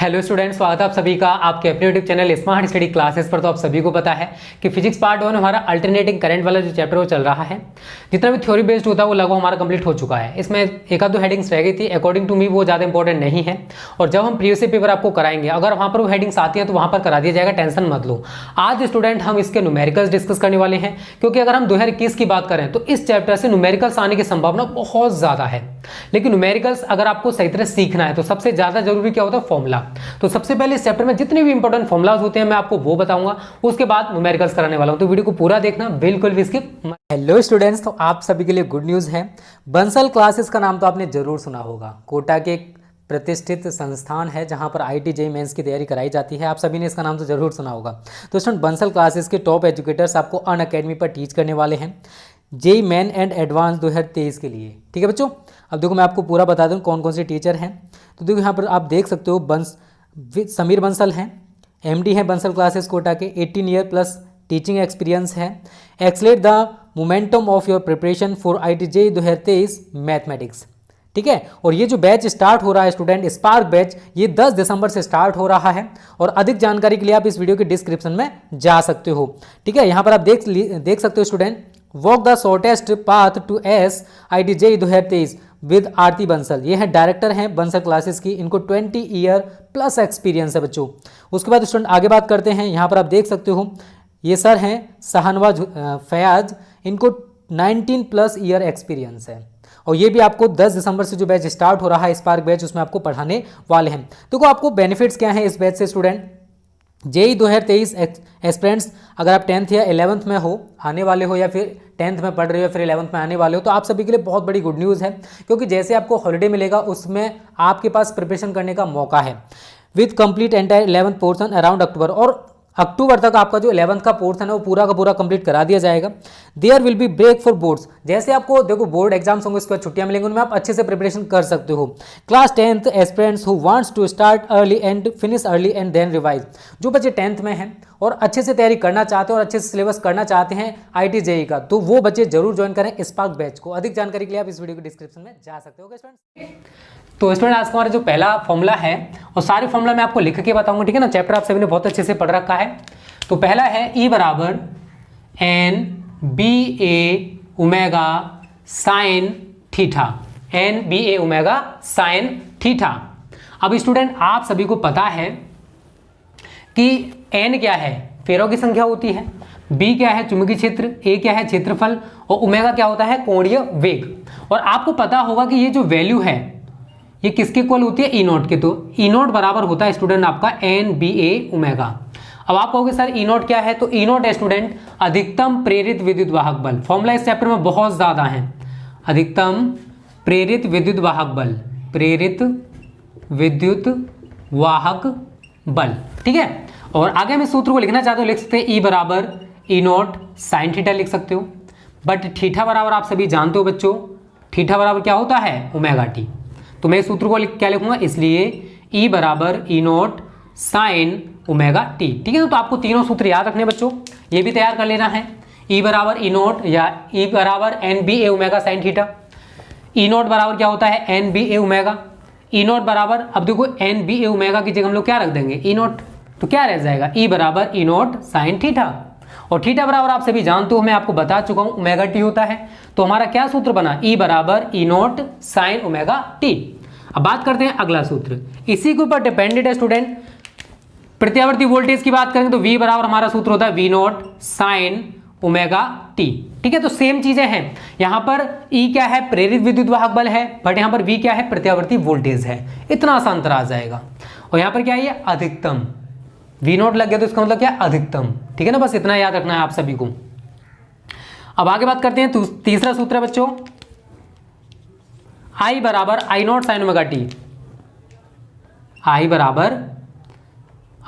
Hello students, स्वागत है आप सभी का आपके अपने YouTube channel smart study classes पर। तो आप सभी को पता है कि फिजिक्स पार्ट 1 हमारा अल्टरनेटिंग करंट वाला जो चैप्टर वो चल रहा है। जितना भी थ्योरी बेस्ड होता है वो लगभग हमारा कंप्लीट हो चुका है। इसमें एक आध दो हेडिंग्स रह गई थी, अकॉर्डिंग टू मी वो ज़्यादा इंपॉर्टेंट नहीं है। और जब हम प्रीवियस पेपर आपको कराएंगे, अगर वहाँ पर वो हेडिंग्स आती है तो वहाँ पर करा दिया जाएगा, टेंशन मत लो। आज स्टूडेंट हम इसके न्यूमेरिकल्स डिस्कस करने वाले हैं, क्योंकि अगर हम 2021 की बात करें तो इस चैप्टर से न्यूमेरिकल्स आने की संभावना बहुत ज़्यादा है। लेकिन न्यूमेरिकल्स अगर आपको सही तरह सीखना है तो सबसे ज़्यादा जरूरी क्या होता है? फॉर्मूला। तो सबसे पहले इस चैप्टर में जितने भी इंपॉर्टेंट फॉर्मुलाज होते हैं मैं आपको वो बताऊंगा, उसके बाद न्यूमेरिकल्स कराने वाला हूं। तो वीडियो को पूरा देखना, बिल्कुल भी स्किप। हेलो स्टूडेंट्स, तो आप सभी के लिए गुड न्यूज़ है। बंसल क्लासेस का नाम तो आपने जरूर सुना होगा। कोटा के एक प्रतिष्ठित संस्थान है जहां पर IIT JEE मेंस की तैयारी कराई जाती है। आप सभी ने इसका नाम तो जरूर सुना होगा। तो स्टूडेंट, बंसल क्लासेस के टॉप एजुकेटर्स आपको अनअकैडमी पर टीच करने वाले हैं JEE मेन एंड एडवांस 2023 के लिए। ठीक है बच्चों, अब देखो मैं आपको पूरा बता दूं कौन कौन से टीचर हैं। तो देखो यहाँ पर आप देख सकते हो, समीर बंसल हैं, MD हैं बंसल क्लासेस कोटा के, 18 ईयर प्लस टीचिंग एक्सपीरियंस है। Accelerate the momentum of your preparation for IIT JEE 2023 mathematics. ठीक है, और ये जो बैच स्टार्ट हो रहा है स्टूडेंट, स्पार्क बैच, ये 10 दिसंबर से स्टार्ट हो रहा है। और अधिक जानकारी के लिए आप इस वीडियो के डिस्क्रिप्शन में जा सकते हो। ठीक है, यहाँ पर आप देख सकते हो student, walk the shortest path to IIT JEE 2023 with Aarti Bansal. ये हैं डायरेक्टर हैं बंसल क्लासेस की, इनको 20 ईयर प्लस एक्सपीरियंस है बच्चों। उसके बाद स्टूडेंट आगे बात करते हैं, यहाँ पर आप देख सकते हो ये सर हैं शाहनवाज फयाज, इनको 19 प्लस ईयर एक्सपीरियंस है। और ये भी आपको 10 दिसंबर से जो बैच स्टार्ट हो रहा है स्पार्क बैच, उसमें आपको पढ़ाने वाले हैं। तो आपको बेनिफिट्स क्या हैं इस बैच से स्टूडेंट? JEE 2023 एस्पिरेंट्स, अगर आप 10th या 11th में हो, आने वाले हो, या फिर 10th में पढ़ रहे हो या फिर 11th में आने वाले हो, तो आप सभी के लिए बहुत बड़ी गुड न्यूज़ है। क्योंकि जैसे आपको हॉलिडे मिलेगा उसमें आपके पास प्रिपरेशन करने का मौका है with complete entire 11th portion around अक्टूबर। और अक्टूबर तक आपका जो 11th का पोर्सन है वो पूरा का पूरा कंप्लीट करा दिया जाएगा। There will be break for boards, जैसे आपको देखो बोर्ड एग्जाम्स होंगे, उसके बाद छुट्टियां मिलेंगी, उनमें आप अच्छे से प्रिपरेशन कर सकते हो। Class 10th aspirants who wants to start early and finish early and then revise, जो बच्चे 10th में हैं और अच्छे से तैयारी करना चाहते हैं और अच्छे से सिलेबस करना चाहते हैं IIT JEE का, तो वो बच्चे जरूर ज्वाइन करें स्पार्क बैच को। अधिक जानकारी के लिए आप इस वीडियो के डिस्क्रिप्शन में जा सकते हो स्टूडेंट्स। तो स्टूडेंट, आज हमारा जो पहला फॉर्मूला है और सारे फॉर्मूला मैं आपको लिख के बताऊंगा, ठीक है ना। चैप्टर आप सभी ने बहुत अच्छे से पढ़ रखा है। तो पहला है E बराबर NBA omega sine theta, NBA omega sine theta. अब स्टूडेंट, आप सभी को पता है कि N क्या है? फेरों की संख्या होती है, B क्या है? चुंबकीय क्षेत्र, A क्या है? क्षेत्रफल, और ओमेगा क्या होता है? कोणीय वेग। और आपको पता होगा कि ये जो वैल्यू है ये किसके इक्वल होती है? E0 के। तो E0 बराबर होता है स्टूडेंट आपका NBA ओमेगा। अब आप कहोगे सर E0 क्या है? तो E0 है स्टूडेंट अधिकतम प्रेरित विद्युत वाहक बल। फॉर्मूला इस चैप्टर में बहुत ज्यादा है। अधिकतम प्रेरित विद्युत वाहक बल, प्रेरित विद्युत वाहक बल, ठीक है। और आगे हम इस सूत्र को लिखना चाहते हो, लिख सकते हैं E बराबर E0 साइन थीटा लिख सकते हो। बट थीटा बराबर आप सभी जानते हो बच्चों, थीटा बराबर क्या होता है? Omega T. तो मैं इस सूत्र को क्या लिखूंगा? इसलिए E बराबर E0 साइन ओमेगा टी, ठीक है ना। तो आपको तीनों सूत्र याद रखने बच्चों, ये भी तैयार कर लेना है। E बराबर E0 या E बराबर NBA omega sine theta. E0 बराबर क्या होता है? NBA omega. E0 बराबर, अब देखो NBA ओमेगा की जगह हम लोग क्या रख देंगे? E0, तो क्या रह जाएगा? E बराबर E0 साइन थीटा। और थीटा बराबर आप सभी जानते हो, मैं आपको बता चुका हूं ओमेगा टी होता है। तो हमारा क्या सूत्र बना? E बराबर E0 साइन ओमेगा टी। अब बात करते हैं अगला सूत्र, इसी के ऊपर डिपेंडेंट है स्टूडेंट। प्रत्यावर्ती वोल्टेज की बात करें तो V बराबर हमारा सूत्र होता है V0 साइन ओमेगा टी, ठीक है। तो सेम चीजें हैं। यहां पर E क्या है? प्रेरित विद्युत वाहक बल है, बट यहां पर V क्या है? प्रत्यावर्ती वोल्टेज है। इतना आसान तरह आ जाएगा। और यहां पर क्या है? अधिकतम V0 लग गया तो इसका मतलब क्या? अधिकतम, ठीक है ना। बस इतना याद रखना है आप सभी को। अब आगे बात करते हैं तीसरा सूत्र है बच्चों, I बराबर I0 sine omega T. I बराबर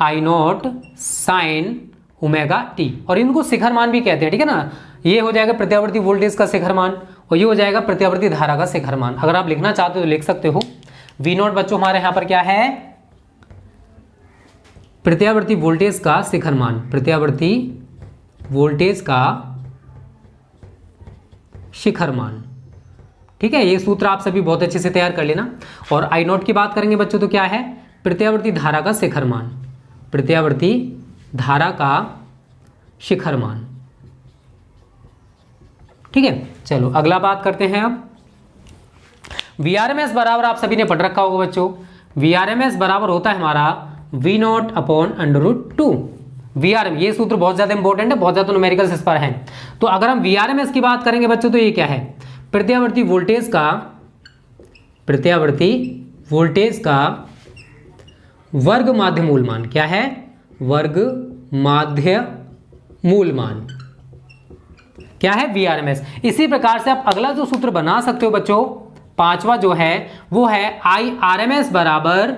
I0 साइन ओमेगा टी, और इनको शिखर मान भी कहते हैं, ठीक है ना। ये हो जाएगा प्रत्यावर्ती वोल्टेज का शिखर मान और ये हो जाएगा प्रत्यावर्ती धारा का शिखर मान। अगर आप लिखना चाहते हो तो लिख सकते हो। V0 बच्चों हमारे यहां पर क्या है? प्रत्यावर्ती वोल्टेज का शिखर मान, प्रत्यावर्ती वोल्टेज का शिखर मान, ठीक है। ये सूत्र आप सभी बहुत अच्छे से तैयार कर लेना। और I0 की बात करेंगे बच्चों तो क्या है? प्रत्यावर्ती धारा का शिखर मान, प्रत्यावर्ती धारा का शिखर मान। ठीक है, चलो अगला बात करते हैं अब। Vrms बराबर आप सभी ने पढ़ रखा होगा बच्चों, Vrms बराबर होता है हमारा V0 अपॉन √2। Vrms ये सूत्र बहुत ज्यादा इंपॉर्टेंट है, बहुत ज्यादा न्यूमेरिकल्स इस पर हैं। तो अगर हम Vrms की बात करेंगे बच्चों तो ये क्या है, प्रत्यावर्ती वोल्टेज का वर्ग माध्य मूल मान। क्या है, वर्ग माध्य मूल मान क्या है, Vrms। इसी प्रकार से आप अगला जो सूत्र बना सकते हो बच्चों, पांचवा जो है वो है Irms बराबर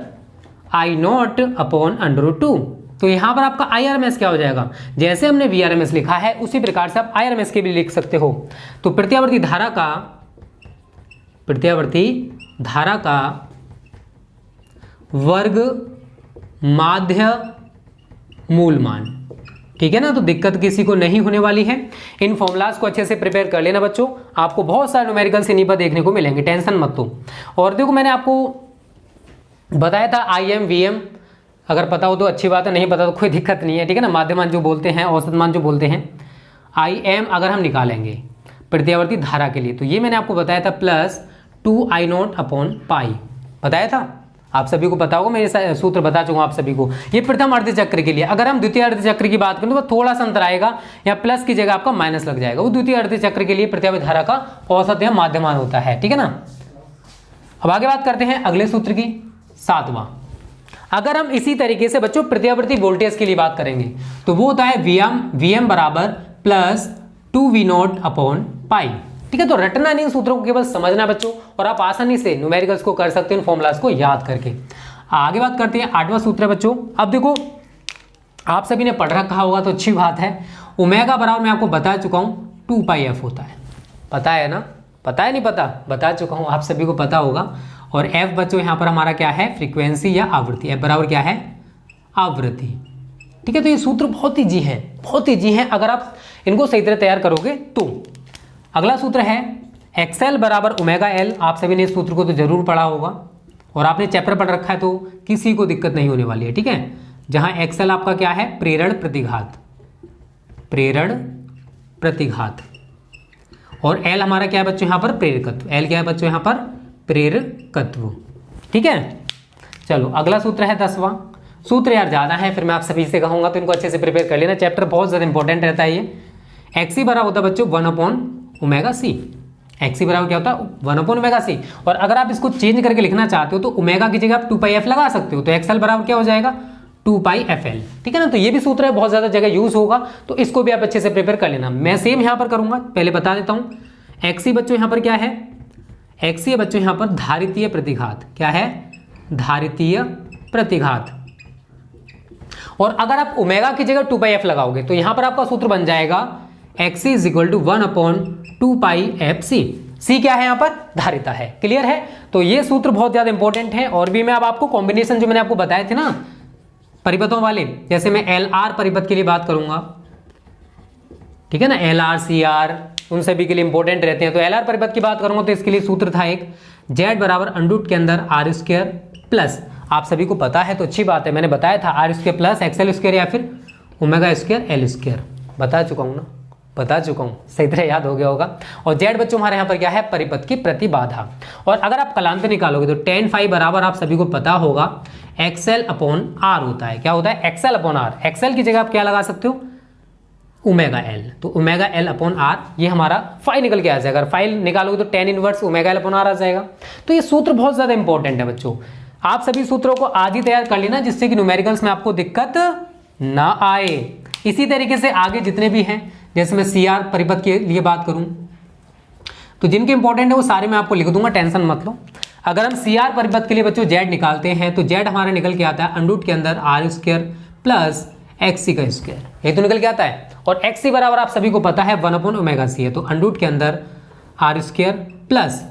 I0 अपॉन √2। तो यहां पर आपका Irms क्या हो जाएगा, जैसे हमने Vrms लिखा है उसी प्रकार से आप Irms के भी लिख सकते हो। तो प्रत्यावर्ती धारा का वर्ग माध्य मूल मान। ठीक है ना, तो दिक्कत किसी को नहीं होने वाली है। इन फॉर्मूलाज को अच्छे से प्रिपेयर कर लेना बच्चों, आपको बहुत सारे न्यूमेरिकल्स इन्हीं पर देखने को मिलेंगे, टेंशन मत लो। और देखो मैंने आपको बताया था IM VM, अगर पता हो तो अच्छी बात है, नहीं पता तो कोई दिक्कत नहीं है। ठीक है ना, माध्यमान जो बोलते हैं, औसत मान जो बोलते हैं, IM अगर हम निकालेंगे प्रत्यावर्ती धारा के लिए तो ये मैंने आपको बताया था +2I0 अपॉन पाई, बताया था, आप सभी को पता होगा, मेरे सूत्र बता चुका हूं आप सभी को। ये प्रथम अर्धचक्र के लिए। अगर हम द्वितीय अर्धचक्र की बात करें तो थोड़ा सा अंतर आएगा, या प्लस की जगह आपका माइनस लग जाएगा। वो द्वितीय अर्धचक्र के लिए प्रत्यावर्ती धारा का औसत या माध्यमान होता है। ठीक है ना, अब आगे बात करते हैं अगले सूत्र की, 7वां। अगर हम इसी तरीके से बच्चों प्रत्यावर्ती वोल्टेज के लिए बात करेंगे तो वो होता है Vm बराबर +2V0 अपॉन पाई। ठीक है, तो रटना नहीं, सूत्रों को केवल समझना बच्चों, और आप आसानी से न्यूमेरिकल्स को कर सकते हो इन फॉर्मूलाज को याद करके। आगे बात करते हैं, 8वां सूत्र है बच्चों। अब देखो आप सभी ने पढ़ रखा होगा तो अच्छी बात है। ओमेगा बराबर मैं आपको बता चुका हूं 2πf होता है, पता है ना, पता है नहीं पता, बता चुका हूं, आप सभी को पता होगा। और f बच्चों यहाँ पर हमारा क्या है, फ्रीक्वेंसी या आवृत्ति। f बराबर क्या है, आवृत्ति। ठीक है, तो ये सूत्र बहुत ईजी है, बहुत ईजी है अगर आप इनको सही तरह तैयार करोगे तो। अगला सूत्र है XL बराबर ω/L। आप सभी ने इस सूत्र को तो जरूर पढ़ा होगा, और आपने चैप्टर पढ़ रखा है तो किसी को दिक्कत नहीं होने वाली है। ठीक है, जहां XL आपका क्या है, प्रेरण प्रतिघात, और L हमारा क्या है बच्चों यहाँ पर, प्रेरकत्व। L क्या है बच्चों यहाँ पर, प्रेरकत्व। ठीक है, चलो अगला सूत्र है 10वां। सूत्र यार ज्यादा है, फिर मैं आप सभी से कहूंगा तो इनको अच्छे से प्रिपेयर कर लेना, चैप्टर बहुत ज्यादा इंपॉर्टेंट रहता है ये। XC बराबर होता है बच्चों 1/ωc। XC बराबर क्या होता है, 1/ωc। और अगर आप इसको चेंज करके लिखना चाहते हो तो ओमेगा की जगह आप 2πf लगा सकते हो, तो XL बराबर क्या हो जाएगा, 2πfl। ठीक है ना, तो ये भी सूत्र है, बहुत ज्यादा जगह यूज होगा, तो इसको भी आप अच्छे से प्रिपेयर कर लेना। मैं सेम यहाँ पर करूंगा, पहले बता देता हूं। XC बच्चों यहाँ पर क्या है, XC है बच्चों यहाँ पर धारितीय प्रतिघात। क्या है, धारितीय प्रतिघात। और अगर आप ओमेगा की जगह 2πf लगाओगे तो यहां पर आपका सूत्र बन जाएगा XC = 1/2πfc। C क्या है यहाँ पर, धारिता है। क्लियर है, तो ये सूत्र बहुत ज्यादा इंपॉर्टेंट है। और भी मैं अब आपको कॉम्बिनेशन जो मैंने आपको बताए थे ना परिपथों वाले, जैसे मैं LR परिपथ के लिए बात करूंगा, ठीक है ना, LR CR उन सभी के लिए इंपॉर्टेंट रहते हैं। तो LR परिपथ की बात करूंगा तो इसके लिए सूत्र था एक, Z बराबर √ के अंदर R² प्लस, आप सभी को पता है तो अच्छी बात है, मैंने बताया था R² प्लस XL² या फिर ω²L², बता चुका हूं ना, बता चुका हूं, सही तरह याद हो गया होगा। और Z बच्चों हमारे यहाँ पर क्या है, परिपथ की प्रतिबाधा। और अगर आप कलांतर निकालोगे तो tan phi बराबर आप सभी को पता होगा XL/R होता है। क्या होता है, XL/R। XL की जगह आप क्या लगा सकते हो, ω/L, तो ω/L/R ये हमारा फाई निकल के आ जाएगा। अगर फाई निकालोगे तो tan इनवर्स ω/L/R आ जाएगा। तो ये सूत्र बहुत ज्यादा इंपॉर्टेंट है बच्चों, आप सभी सूत्रों को आज ही तैयार कर लेना जिससे कि न्यूमेरिकल्स में आपको दिक्कत ना आए। इसी तरीके से आगे जितने भी हैं, जैसे मैं CR परिपथ के लिए बात करूं तो जिनके इंपॉर्टेंट है वो सारे मैं आपको लिख दूंगा, टेंशन मत लो। अगर हम CR परिपथ के लिए बच्चों Z निकालते हैं तो Z हमारा निकल के आता है √ के अंदर R² प्लस XC², ये तो निकल के आता है। और XC बराबर आप सभी को पता है 1/ωc है, तो √ के अंदर R² प्लस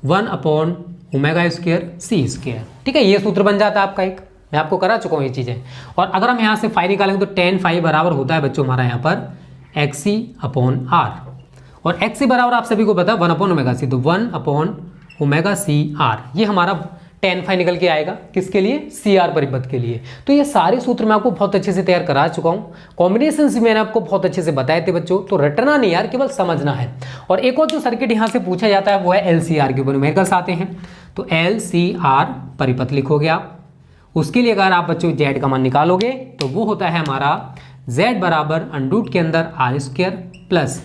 1/ωc²। ठीक है, ये सूत्र बन जाता है आपका एक, मैं आपको करा चुका हूँ ये चीजें। और अगर हम यहाँ से फाई निकालेंगे तो tan phi बराबर होता है बच्चों हमारा यहाँ पर XC/R। और XC बराबर आप सभी को पता है 1/ωc, तो 1/ωcR ये हमारा tan phi निकल के आएगा किसके लिए, CR परिपथ के लिए। तो ये सारे सूत्र मैं आपको बहुत अच्छे से तैयार करा चुका हूँ, कॉम्बिनेशन भी मैंने आपको बहुत अच्छे से बताए थे बच्चों, तो रटना नहीं यार, केवल समझना है। और एक और जो सर्किट यहाँ से पूछा जाता है वो है LCR के ऊपर न्यूमेरिकल्स आते हैं, तो LCR परिपथ लिखोगे आप। उसके लिए अगर आप बच्चों Z का मान निकालोगे तो वो होता है हमारा Z बराबर अंडरूट के अंदर R² plus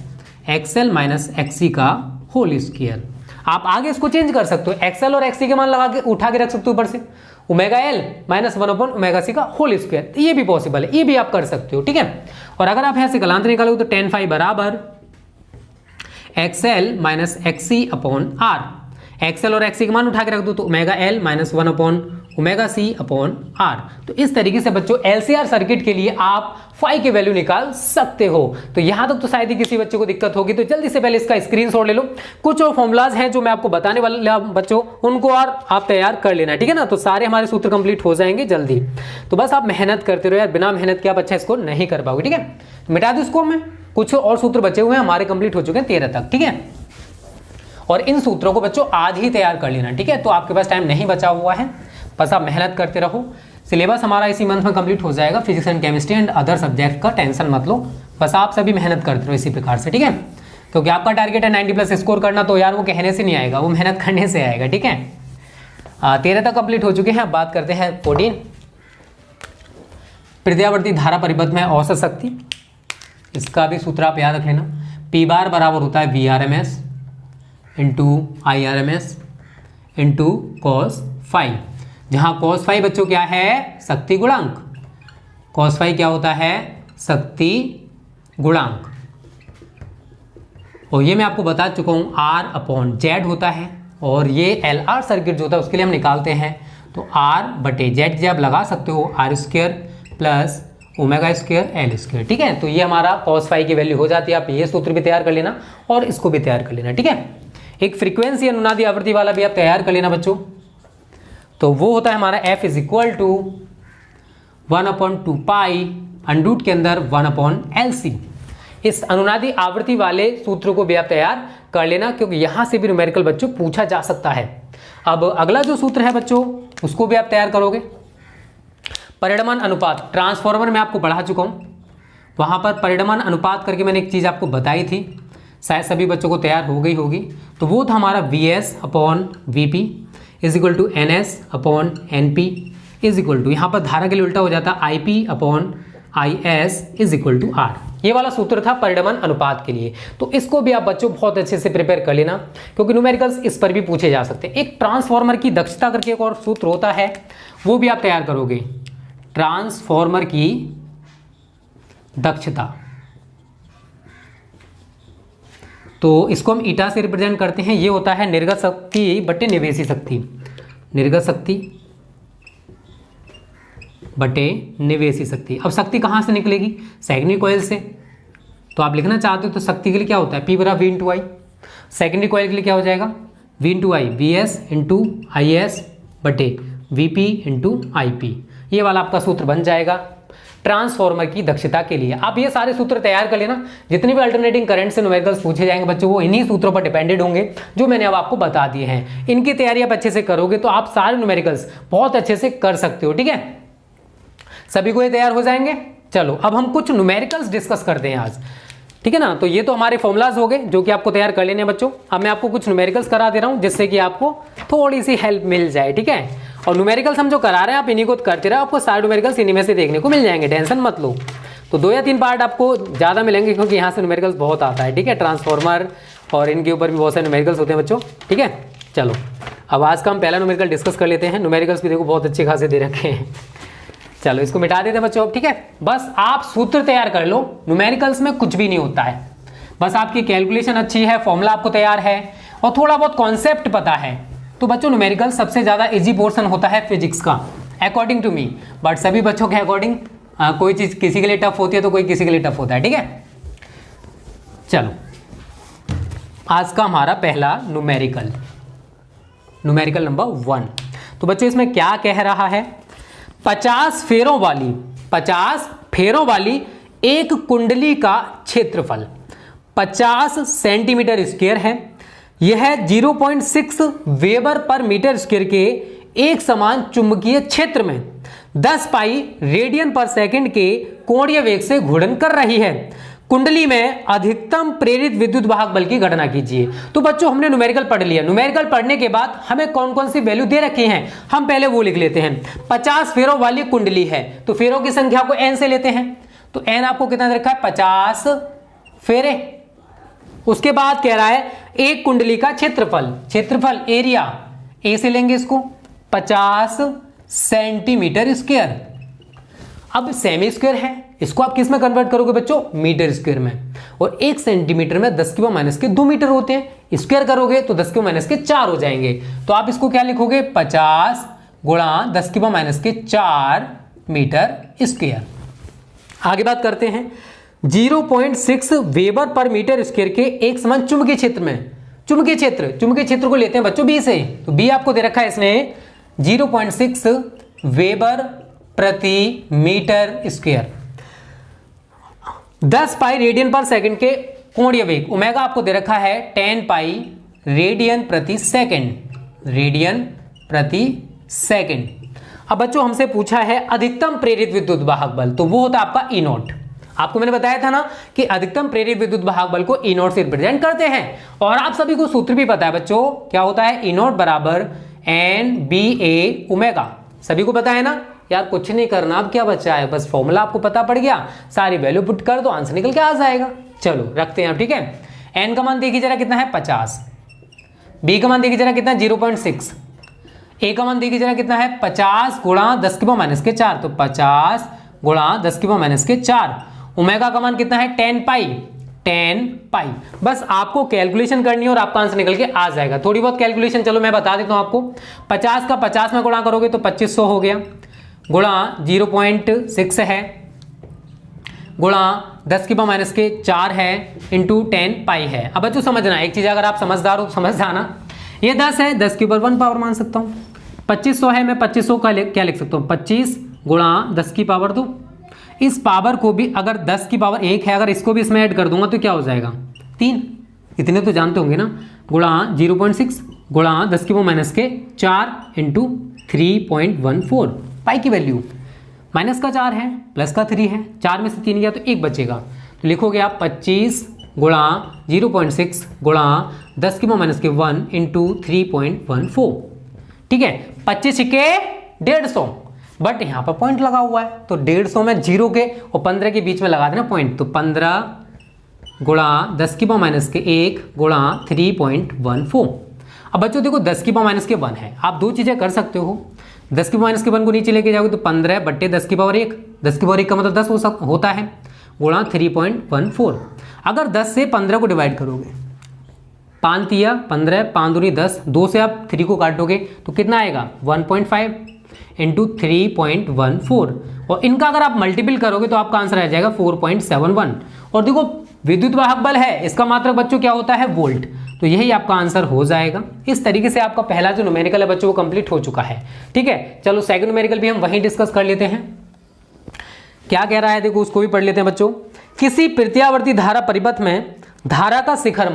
XL minus XC का होल स्क्वायर। आप आगे इसको चेंज कर सकते हो, XL और XC के मान लगा के उठा के रख सकते हो ऊपर से, ओमेगा L माइनस 1/ओमेगा C का होल स्क्वायर, ये भी पॉसिबल है, ये भी आप कर सकते हो, ठीक है। और अगर आप यहाँ से गलांतर निकालोगे तो tan phi बराबर XL minus XC upon R, XL और XC के मान उठा के रख दो तो ओमेगा L माइनस 1/ओमेगा C अपॉन R। तो इस तरीके से बच्चों LCR सर्किट के लिए आप फाई की वैल्यू निकाल सकते हो। तो यहां तक तो शायद ही किसी बच्चे को दिक्कत होगी, तो जल्दी से पहले इसका स्क्रीनशॉट ले लो। कुछ और फॉर्मूलाज हैं जो मैं आपको बताने वाला बच्चों, उनको और आप तैयार कर लेना, ठीक है ना। तो सारे हमारे सूत्र कंप्लीट हो जाएंगे जल्दी, तो बस आप मेहनत करते रहो यार, बिना मेहनत के आप अच्छा स्कोर नहीं कर पाओगे, ठीक है। तो मिटा दो इसको, में कुछ और सूत्र बचे हुए हैं हमारे, कंप्लीट हो चुके हैं 13 तक, ठीक है। और इन सूत्रों को बच्चों आज ही तैयार कर लेना, ठीक है। तो आपके पास टाइम नहीं बचा हुआ है, बस आप मेहनत करते रहो। सिलेबस हमारा इसी मंथ में कंप्लीट हो जाएगा, physics and chemistry and other subject का टेंशन मत लो, बस आप सभी मेहनत करते रहो इसी प्रकार से, ठीक है। क्योंकि आपका टारगेट है 90+ स्कोर करना, तो यार वो कहने से नहीं आएगा, वो मेहनत करने से आएगा, ठीक है। 13 तक कंप्लीट हो चुके हैं। अब बात करते हैं 14, प्रत्यावर्ती धारा परिपथ में औसत शक्ति। इसका भी सूत्र आप याद रख लेना, P बार बराबर होता है VRMS into IRMS into cos phi, जहां cos phi बच्चों क्या है, शक्ति गुणांक। cos phi क्या होता है, शक्ति गुणांक। और ये मैं आपको बता चुका हूं R/Z होता है, और ये LR सर्किट जो होता है उसके लिए हम निकालते हैं, तो R/Z जब लगा सकते हो R² प्लस ओमेगा² L², ठीक है। तो ये हमारा cos phi की वैल्यू हो जाती है। आप ये सूत्र भी तैयार कर लेना और इसको भी तैयार कर लेना, ठीक है। एक फ्रीक्वेंसी अनुनादी आवृत्ति वाला भी आप तैयार कर लेना बच्चों, तो वो होता है हमारा F is equal to 1/2 pi under root के अंदर 1/LC। इस अनुनादी आवृत्ति वाले सूत्र को भी आप तैयार कर लेना, क्योंकि यहां से भी न्यूमेरिकल बच्चों पूछा जा सकता है। अब अगला जो सूत्र है बच्चों, उसको भी आप तैयार करोगे। परिणमन अनुपात, ट्रांसफॉर्मर में आपको पढ़ा चुका हूं, वहां पर परिणमन अनुपात करके मैंने एक चीज आपको बताई थी, शायद सभी बच्चों को तैयार हो गई होगी। तो वो था हमारा VS/VP is equal to NS/NP is equal to, यहाँ पर धारा के लिए उल्टा हो जाता IP/IS is equal to R। ये वाला सूत्र था परिणमन अनुपात के लिए। तो इसको भी आप बच्चों बहुत अच्छे से प्रिपेयर कर लेना, क्योंकि न्यूमेरिकल्स इस पर भी पूछे जा सकते हैं। एक ट्रांसफॉर्मर की दक्षता करके एक और सूत्र होता है, वो भी आप तैयार करोगे। ट्रांसफॉर्मर की दक्षता, तो इसको हम ईटा से रिप्रेजेंट करते हैं। ये होता है निर्गत शक्ति बटे निवेशी शक्ति, निर्गत शक्ति बटे निवेशी शक्ति। अब शक्ति कहाँ से निकलेगी, सेकेंडरी कॉइल से। तो आप लिखना चाहते हो तो शक्ति के लिए क्या होता है, P बराबर V इंटू आई। सेकेंडरी कॉइल के लिए क्या हो जाएगा, V into I, VS into IS बटे VP इंटू IP। ये वाला आपका सूत्र बन जाएगा ट्रांसफॉर्मर की दक्षता के लिए। आप ये सारे सूत्र तैयार कर लेना। जितने भी अल्टरनेटिंग करंट से न्यूमेरिकल्स पूछे जाएंगे बच्चों, वो इन्हीं सूत्रों पर डिपेंडेड होंगे जो मैंने अब आपको बता दिए हैं। इनकी तैयारी आप अच्छे से करोगे तो आप सारे न्यूमेरिकल्स बहुत अच्छे से कर सकते हो, ठीक है। सभी को ये तैयार हो जाएंगे। चलो अब हम कुछ न्यूमेरिकल्स डिस्कस करते हैं आज, ठीक है ना। तो ये तो हमारे फॉर्मुलाज हो गए जो कि आपको तैयार कर लेने हैं बच्चों। अब मैं आपको कुछ न्यूमेरिकल्स करा दे रहा हूं जिससे कि आपको थोड़ी सी हेल्प मिल जाए, ठीक है। और न्यूमेरिकल्स हम जो करा रहे हैं आप इन्हीं को करते रहो, आपको सारे न्यूमेरिकल्स इन्हीं में से देखने को मिल जाएंगे, टेंशन मत लो। तो 2 या 3 पार्ट आपको ज़्यादा मिलेंगे क्योंकि यहाँ से न्यूमेरिकल्स बहुत आता है, ठीक है। ट्रांसफॉर्मर और इनके ऊपर भी बहुत सारे न्यूमेरिकल्स होते हैं बच्चों, ठीक है। चलो अब आज का हम पहला न्यूमेरिकल डिस्कस कर लेते हैं। न्यूमेरिकल्स भी देखो बहुत अच्छे खासे दे रखे हैं। चलो इसको मिटा देते हैं बच्चों, ठीक है। बस आप सूत्र तैयार कर लो, न्यूमेरिकल्स में कुछ भी नहीं होता है, बस आपकी कैलकुलेशन अच्छी है, फॉर्मूला आपको तैयार है और थोड़ा बहुत कॉन्सेप्ट पता है तो बच्चों न्यूमेरिकल सबसे ज़्यादा इजी पोर्शन होता है फिजिक्स का, अकॉर्डिंग टू मी। बट सभी बच्चों के अकॉर्डिंग कोई चीज़ किसी के लिए टफ होती है तो कोई किसी के लिए टफ होता है, ठीक है। चलो आज का हमारा पहला न्यूमेरिकल नंबर 1। तो बच्चों इसमें क्या कह रहा है, 50 फेरों वाली एक कुंडली का क्षेत्रफल 50 सेंटीमीटर स्क्वायर है। यह 0.6 वेबर पर मीटर स्क्वायर के एक समान चुंबकीय क्षेत्र में 10 पाई रेडियन पर सेकंड के कोणीय वेग से घूर्णन कर रही है। कुंडली में अधिकतम प्रेरित विद्युत वाहक बल की गणना कीजिए। तो बच्चों हमने न्यूमेरिकल पढ़ लिया। न्यूमेरिकल पढ़ने के बाद हमें कौन कौन सी वैल्यू दे रखी हैं हम पहले वो लिख लेते हैं। 50 फेरों वाली कुंडली है तो फेरों की संख्या को n से लेते हैं। तो n आपको कितना दे रखा है 50 फेरे। उसके बाद कह रहा है एक कुंडली का क्षेत्रफल एरिया ए से लेंगे इसको 50 सेंटीमीटर स्क्वायर। अब सेमी स्क्वायर है, इसको आप किस में कन्वर्ट करोगे बच्चों, मीटर स्क्वायर में। और 1 सेंटीमीटर में 10 की पावर माइनस के 2 मीटर होते हैं। स्क्वायर करोगे तो 10 की पावर माइनस के 4 हो जाएंगे। तो आप इसको क्या लिखोगे 50 गुणा 10 की पावर माइनस के 4 मीटर स्क्वायर। आगे बात करते हैं 0.6 वेबर पर मीटर स्क्वायर के एक समान चुंबकीय क्षेत्र में। चुंबकीय क्षेत्र को लेते हैं बच्चों बी से। तो बी आपको दे रखा है इसने 0.6 वेबर प्रति मीटर स्क्वायर। 10 पाई रेडियन पर सेकंड के कोणीय वेग ओमेगा आपको दे रखा है 10 पाई रेडियन प्रति सेकंड। अब बच्चों हमसे पूछा है अधिकतम प्रेरित विद्युत वाहक बल, तो वो होता है आपका ई नॉट। आपको मैंने बताया था ना कि अधिकतम प्रेरित विद्युत वाहक बल को ई नॉट से रिप्रेजेंट करते हैं। और आप सभी को सूत्र भी पता है बच्चों, क्या होता है ई नॉट बराबर एन बी ए ओमेगा। सभी को पता है ना यार, कुछ नहीं करना, अब क्या बचा है, बस फॉर्मूला आपको पता पड़ गया, सारी वैल्यू पुट कर दो, आंसर निकल के आ जाएगा। चलो रखते हैं अब, ठीक है। एन का मान देखिए जरा कितना है 50, बी का मान देखिए जरा कितना है 0.6, ए का मान देखिए जरा कितना है 50 गुणा 10 की पावर माइनस के 4। तो 50 गुणा 10 की पावर माइनस के 4। ओमेगा का मान कितना है 10 पाई। बस आपको कैलकुलेशन करनी है और आपका आंसर निकल के आ जाएगा। थोड़ी बहुत कैलकुलेशन चलो मैं बता देता हूं आपको। 50 का 50 में गुणा करोगे तो 2500 हो गया, गुणा 0.6 है, गुणा 10 की पावर माइनस के 4 है, इंटू 10 पाई है। अब बच्चों समझना एक चीज, अगर आप समझदार हो तो समझ जाना, ये 10 है, 10 के ऊपर 1 पावर मान सकता हूँ। 2500 है, मैं 2500 का क्या लिख सकता हूँ 25 गुणा 10 की पावर 2। इस पावर को भी अगर 10 की पावर 1 है, अगर इसको भी इसमें ऐड कर दूंगा तो क्या हो जाएगा 3, इतने तो जानते होंगे ना। गुणा 0.6 गुणा 10 की पावर माइनस के 4 इंटू 3.14 पाई की वैल्यू माइनस का 4 है, प्लस का 3 है, 4 में से 3 गया तो 1 बचेगा। तो लिखोगे आप 25 गुणा 0.6 गुणा 10 की पावर माइनस के 1 इंटू 3.14, ठीक है। 25 के 150, बट यहाँ पर पॉइंट लगा हुआ है तो 150 में 0 के और 15 के बीच में लगा देना पॉइंट। तो 15 गुणा 10 की पावर माइनस के 1 गुणा 3.14। अब बच्चों देखो 10 की पावर माइनस के 1 है, आप दो चीजें कर सकते हो। 10 की पावर माइनस के 1 को नीचे लेके जाओगे तो 15 बट्टे 10 की पावर 1, 10 की पावर 1 का मतलब 10 होता है, गुणा 3.14। अगर 10 से 15 को डिवाइड करोगे, 5 तिया 15, 5 दूनी 10, 2 से आप 3 को काटोगे तो कितना आएगा 1.5 इंटू 3.14। और इनका अगर आप मल्टीपल करोगे तो आपका आंसर आ जाएगा 4.71। और देखो विद्युत वाहक बल है, इसका मात्रक बच्चों क्या होता है वोल्ट, तो यही आपका आंसर हो जाएगा। इस तरीके से आपका पहला जो न्यूमेरिकल है बच्चों वो कंप्लीट हो चुका है, ठीक है। चलो सेकंड न्यूमेरिकल भी हम वहीं डिस्कस कर लेते हैं। क्या कह रहा है देखो, उसको भी पढ़ लेते हैं बच्चों। किसी प्रत्यावर्ती धारा परिपथ में धारा का शिखर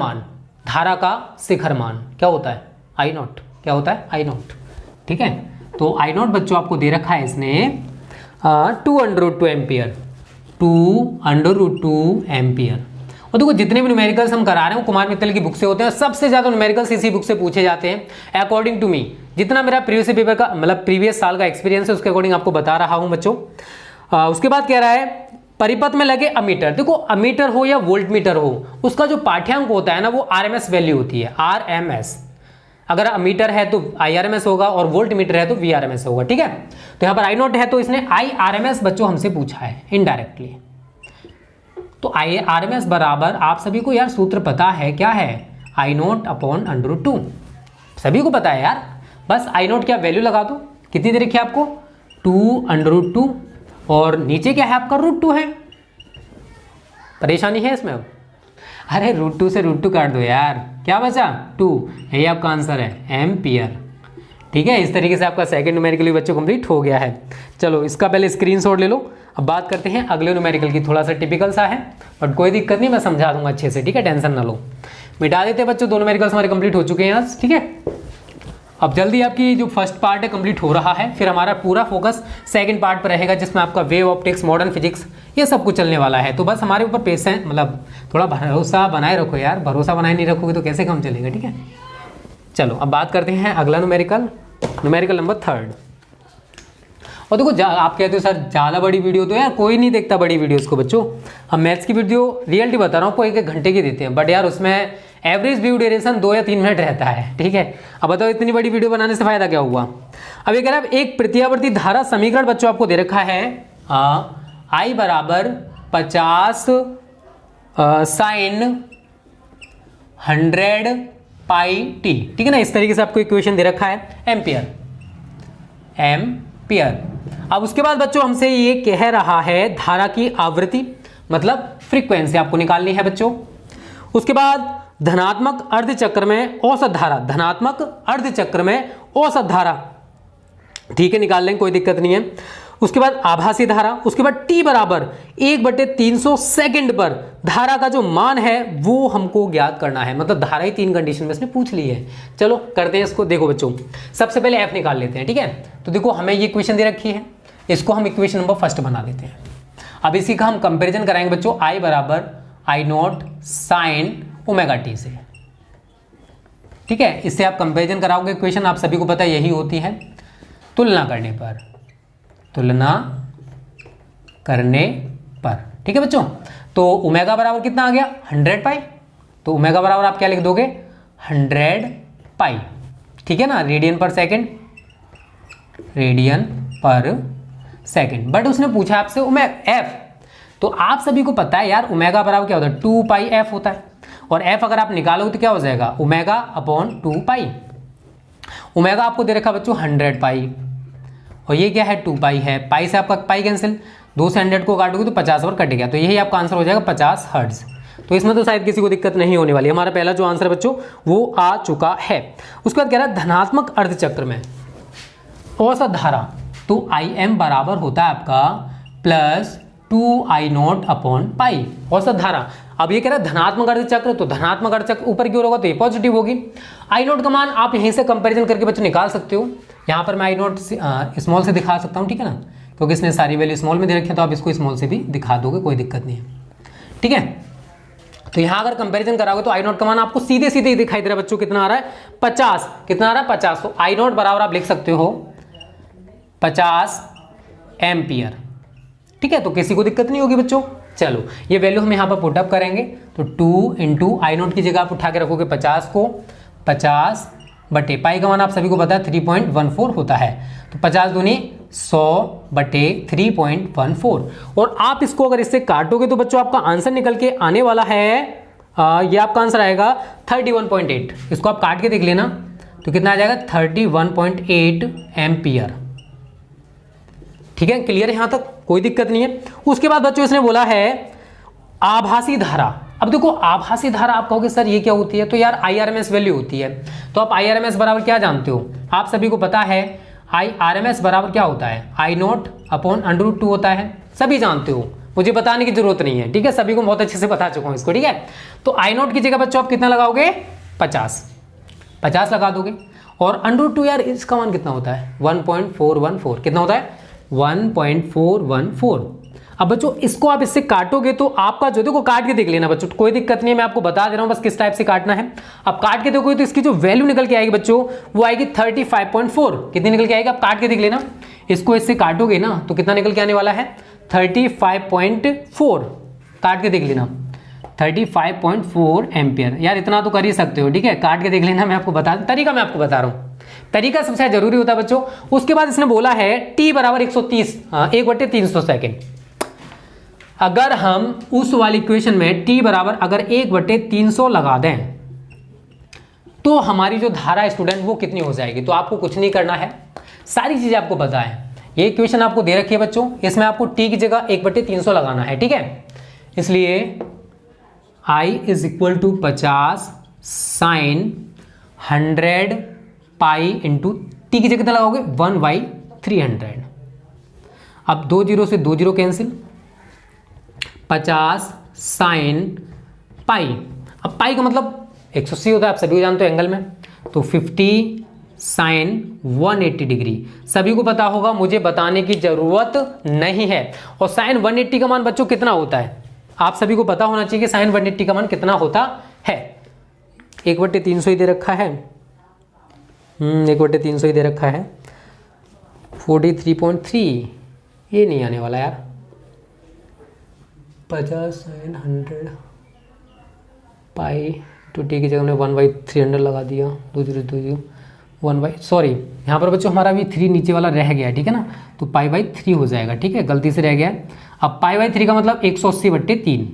मान क्या होता है आई नॉट, क्या होता है आई नॉट, ठीक है। तो आई नॉट बच्चों आपको दे रखा है इसने 2√2 एम्पियर, 2√2 एम्पियर। और देखो जितने भी न्यूमेरिकल्स हम करा रहे हैं वो कुमार मित्तल की बुक से होते हैं, सबसे ज्यादा न्यूमेरिकल्स इसी बुक से पूछे जाते हैं अकॉर्डिंग टू मी। जितना मेरा प्रीवियस पेपर का मतलब प्रीवियस साल का एक्सपीरियंस है उसके अकॉर्डिंग आपको बता रहा हूं बच्चों। उसके बाद कह रहा है परिपथ में लगे अमीटर। देखो अमीटर हो या वोल्ट मीटर हो, उसका जो पाठ्यांक होता है ना वो आरएमएस वैल्यू होती है, आरएमएस। अगर अमीटर है तो आईआरएमएस होगा और वोल्ट मीटर है तो वीआरएमएस होगा, ठीक है। तो यहाँ पर आई नॉट है तो इसने आईआरएमएस बच्चों हमसे पूछा है इनडायरेक्टली। तो आईआरएमएस बराबर आप सभी को यार सूत्र पता है, क्या है आई नॉट अपॉन √2, सभी को पता है यार। बस आई नॉट क्या वैल्यू लगा दो, कितनी दे रखी है आपको 2√2 और नीचे क्या है आपका √2 है। परेशानी है इसमें अब, अरे √2 से √2 काट दो यार, क्या बचा 2, यही आपका आंसर है एम्पियर, ठीक है। इस तरीके से आपका सेकंड न्यूमेरिकल भी बच्चों कंप्लीट हो गया है। चलो इसका पहले स्क्रीनशॉट ले लो। अब बात करते हैं अगले न्यूमेरिकल की, थोड़ा सा टिपिकल सा है बट कोई दिक्कत नहीं, मैं समझा दूंगा अच्छे से, ठीक है, टेंशन ना लो। मिटा देते बच्चों, 2 न्यूमेरिकल्स हमारे कंप्लीट हो चुके हैं आज, ठीक है। अब जल्दी आपकी जो फर्स्ट पार्ट है कंप्लीट हो रहा है, फिर हमारा पूरा फोकस सेकंड पार्ट पर रहेगा जिसमें आपका वेव ऑप्टिक्स, मॉडर्न फिजिक्स, ये सब कुछ चलने वाला है। तो बस हमारे ऊपर पेशेंस, मतलब थोड़ा भरोसा बनाए रखो यार, भरोसा बनाए नहीं रखोगे तो कैसे काम चलेगा, ठीक है। चलो अब बात करते हैं अगला न्यूमेरिकल नंबर 3। और देखो आप कहते हो सर ज़्यादा बड़ी वीडियो, तो यार कोई नहीं देखता बड़ी वीडियोस को बच्चों। हम मैथ्स की वीडियो रियलिटी बता रहा हूँ आपको 1-1 घंटे की देते हैं, बट यार उसमें एवरेज व्यू ड्यूरेशन 2 या 3 मिनट रहता है, ठीक है। अब बताओ इतनी बड़ी वीडियो बनाने से फायदा क्या हुआ। अब ये कह रहा है एक प्रत्यावर्ती धारा समीकरण बच्चों आपको दे रखा है I बराबर 50 sin 100 पाई टी, ठीक है ना। इस तरीके से आपको इक्वेशन दे रखा है एम्पियर। अब उसके बाद बच्चों हमसे ये कह रहा है धारा की आवृत्ति मतलब फ्रीक्वेंसी आपको निकालनी है बच्चों। उसके बाद धनात्मक अर्धचक्र में औसत धारा, धनात्मक अर्धचक्र में औसत धारा, ठीक है, निकाल लेंगे, कोई दिक्कत नहीं है। उसके बाद आभासी धारा, उसके बाद t बराबर 1/300 सेकंड पर धारा का जो मान है वो हमको ज्ञात करना है। मतलब धारा ही 3 कंडीशन में इसने पूछ ली है। चलो करते हैं इसको। देखो बच्चों सबसे पहले f निकाल लेते हैं, ठीक है। तो देखो हमें ये इक्वेशन दे रखी है, इसको हम इक्वेशन नंबर फर्स्ट बना लेते हैं। अब इसी का हम कंपेरिजन कराएंगे बच्चों I बराबर I0 साइन ओमेगा टी से, ठीक है। इससे आप कंपेरिजन कराओगे इक्वेशन, आप सभी को पता है यही होती है तुलना करने पर, ठीक है बच्चों। तो ओमेगा बराबर कितना आ गया 100 पाई, तो ओमेगा बराबर आप क्या लिख दोगे 100 पाई, ठीक है ना, रेडियन पर सेकंड। बट उसने पूछा आपसे एफ, तो आप सभी को पता है यार ओमेगा बराबर क्या होता है 2 पाई एफ होता है, और एफ अगर आप निकालोगे तो क्या हो जाएगा ओमेगा अपॉन 2 पाई। ओमेगा आपको दे रखा बच्चों 100 पाई, और ये क्या है 2 पाई है, पाई से आपका पाई कैंसिल, 2 से 100 को काटोगे तो 50 और कट गया, तो यही आपका आंसर हो जाएगा 50 हर्ट्ज। तो इसमें तो शायद किसी को दिक्कत नहीं होने वाली। हमारा पहला जो आंसर है बच्चों वो आ चुका है। उसके बाद कह रहा है धनात्मक अर्धचक्र में औसत धारा, तो IM बराबर होता है आपका प्लस 2I0 अपॉन पाई, औसत धारा। अब ये कह रहा है धनात्मक अर्धचक्र, तो धनात्मक अर्धचक्र ऊपर की ओर होगा तो ये पॉजिटिव होगी। I0 का मान आप यहीं से कंपैरिजन करके बच्चों निकाल सकते हो। यहाँ पर मैं I0 स्मॉल से दिखा सकता हूँ, ठीक है ना, क्योंकि इसने सारी वैल्यू स्मॉल में दे रखी है, तो आप इसको स्मॉल से भी दिखा दोगे, कोई दिक्कत नहीं है, ठीक है। तो यहाँ अगर कंपैरिजन कराओगे तो I0 का मान आपको सीधे सीधे दिखाई दे रहा है बच्चों, कितना आ रहा है 50, कितना आ रहा है 50। तो I0 बराबर आप लिख सकते हो 50 एम्पियर, ठीक है। तो किसी को दिक्कत नहीं होगी बच्चों। चलो ये वैल्यू हम यहाँ पर पुटअप करेंगे, तो 2 × I0 की जगह आप उठा के रखोगे 50 को, 50 बटे पाई का मान आप सभी को पता है 3.14 होता है, तो 50 दूनी 100 बटे 3.14। और आप इसको अगर इससे काटोगे तो बच्चों आपका आंसर निकल के आने वाला है, ये आपका आंसर आएगा 31.8। इसको आप काट के देख लेना तो कितना आ जाएगा 31.8 एम्पियर, ठीक है। क्लियर है यहाँ तक, कोई दिक्कत नहीं है। उसके बाद बच्चों इसने बोला है आभासी धारा। अब देखो आभासी धारा आप कहोगे सर ये क्या होती है, तो यार IRMS वैल्यू होती है। तो आप IRMS बराबर क्या जानते हो, आप सभी को पता है IRMS बराबर क्या होता है I0 अपॉन √2 होता है, सभी जानते हो, मुझे बताने की जरूरत नहीं है, ठीक है, सभी को बहुत अच्छे से बता चुका हूँ इसको, ठीक है। तो I0 की जगह बच्चों आप कितना लगाओगे 50 लगा दोगे, और √2 यार इसका मान कितना होता है 1.414, कितना होता है 1.414। अब बच्चों इसको आप इससे काटोगे तो आपका जो, देखो काट के देख लेना बच्चों, कोई दिक्कत नहीं है, मैं आपको बता दे रहा हूं बस किस टाइप से काटना है। अब काट के देखोगे तो इसकी जो वैल्यू निकल के आएगी बच्चों वो आएगी 35.4। कितनी निकल के आएगी आप काट के देख लेना, इसको इससे काटोगे ना तो कितना निकल के आने वाला है 35.4, काट के देख लेना 35.4 एम्पियर। यार इतना तो कर ही सकते हो, ठीक है, काट के देख लेना, मैं आपको बता, तरीका मैं आपको बता रहा हूँ, तरीका सबसे जरूरी होता है बच्चों। उसके बाद इसने बोला है t बराबर 1/300 सेकेंड। अगर हम उस वाली इक्वेशन में t बराबर अगर 1/300 लगा दें तो हमारी जो धारा स्टूडेंट वो कितनी हो जाएगी। तो आपको कुछ नहीं करना है, सारी चीजें आपको पता है। ये इक्वेशन आपको दे रखी है बच्चों, इसमें आपको t की जगह 1/300 लगाना है, ठीक है। इसलिए I = 50 sin 100 pi into T की जगह कितना लगाओगे 1/300। अब 2 0 से 2 0 कैंसिल, 50 साइन पाई। अब पाई का मतलब 180 होता है, आप सभी जानते हो एंगल में, तो 50 साइन 180 डिग्री। सभी को पता होगा, मुझे बताने की जरूरत नहीं है। और साइन 180 का मान बच्चों कितना होता है, आप सभी को पता होना चाहिए कि साइन 180 का मान कितना होता है। 1/300 ही दे रखा है, 1/300 ही दे रखा है। 43.3 ये नहीं आने वाला यार। 50 साइन 100 पाई टू टी की जगह हमने 1/300 लगा दिया। 1/, यहाँ पर बच्चों हमारा भी 3 नीचे वाला रह गया है, ठीक है ना, तो π/3 हो जाएगा, ठीक है, गलती से रह गया। अब π/3 का मतलब 180/3,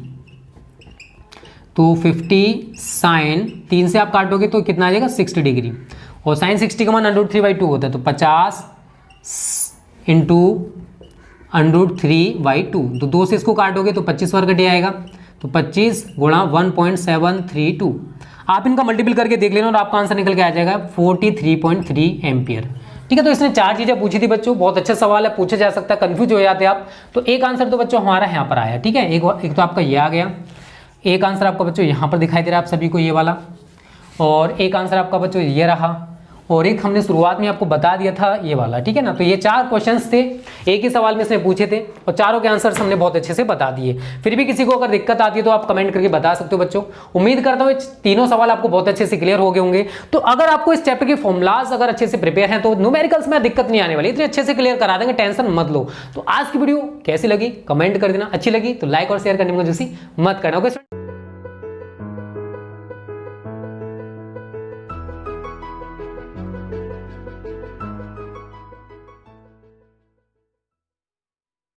तो 50 साइन 3 से आप काटोगे तो कितना आ जाएगा 60 डिग्री। और साइन 60 का मान √3/2 होता है, तो 50 इंटू √3/2, तो 2 से इसको काटोगे तो 25 वर्ग डे आएगा, तो 25 गुणा 1.732, आप इनका मल्टीपल करके देख लेना और आपका आंसर निकल के आ जाएगा 43.3 एम्पियर। ठीक है, तो इसने 4 चीजें पूछी थी बच्चों, बहुत अच्छा सवाल है, पूछा जा सकता है, कंफ्यूज हो जाते आप। तो एक आंसर तो बच्चों हमारा यहाँ पर आया, ठीक है, एक तो आपका ये आ गया, एक आंसर आपका बच्चों यहाँ पर दिखाई दे रहा है आप सभी को ये वाला, और एक आंसर आपका बच्चों ये रहा, और एक हमने शुरुआत में आपको बता दिया था ये वाला, ठीक है ना। तो ये 4 क्वेश्चंस थे, एक ही सवाल में इसने पूछे थे, और चारों के आंसर्स हमने बहुत अच्छे से बता दिए। फिर भी किसी को अगर दिक्कत आती है तो आप कमेंट करके बता सकते हो बच्चों। उम्मीद करता हूँ तीनों सवाल आपको बहुत अच्छे से क्लियर हो गए होंगे। तो अगर आपको इस चैप्टर के फॉर्मुलाज अगर अच्छे से प्रिपेयर हैं तो न्यूमेरिकल्स में दिक्कत नहीं आने वाली, इतने अच्छे से क्लियर करा देंगे, टेंशन मत लो। तो आज की वीडियो कैसी लगी कमेंट कर देना, अच्छी लगी तो लाइक और शेयर करने में मत करना। ओके।